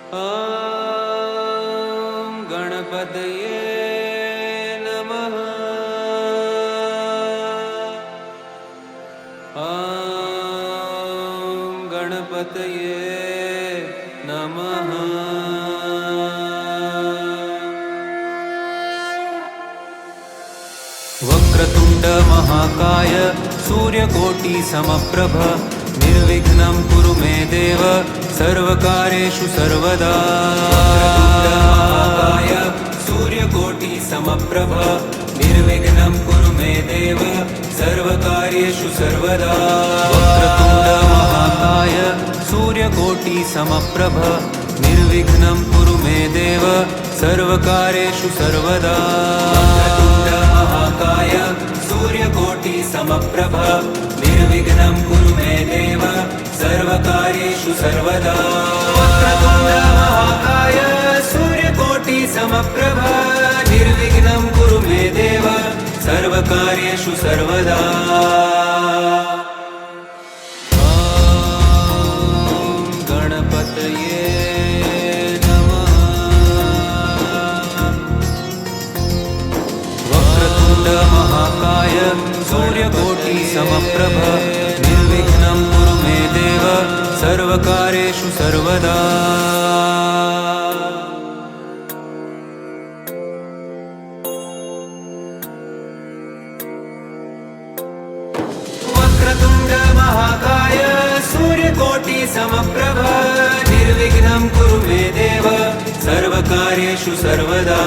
ॐ गणपतये नमः। ॐ गणपतये नमः। वक्रतुण्ड महाकाय सूर्यकोटि समप्रभ निर्विघ्नं कुरु मे देव सर्वकार्येषु सर्वदा। महाकाय सूर्यकोटि समप्रभ निर्विघ्नं कुरु मे देव सर्वकार्येषु सर्वदा। वक्रतुण्ड महाकाय सूर्यकोटि समप्रभ निर्विघ्नं कुरु मे देव सर्वकार्येषु सर्वदा। वक्रतुण्ड महाकाय सूर्यकोटि समप्रभ निर्विघ्नं कुरु मे देव सर्वकार्येषु सर्वदा। वक्रतुण्ड महाकाय सूर्यकोटि समप्रभ निर्विघ्नं कुरु मे देव सर्वकार्येषु सर्वदा। ॐ गणपतये नमः। वक्रतुण्ड महाकाय सूर्यकोटि समप्रभ निर्विघ्नं कुरु मे देव सर्वकार्येषु सर्वदा। वक्रतुण्ड महाकाय सूर्यकोटि समप्रभ निर्विघ्नं कुरु मे देव सर्वकार्येषु सर्वदा।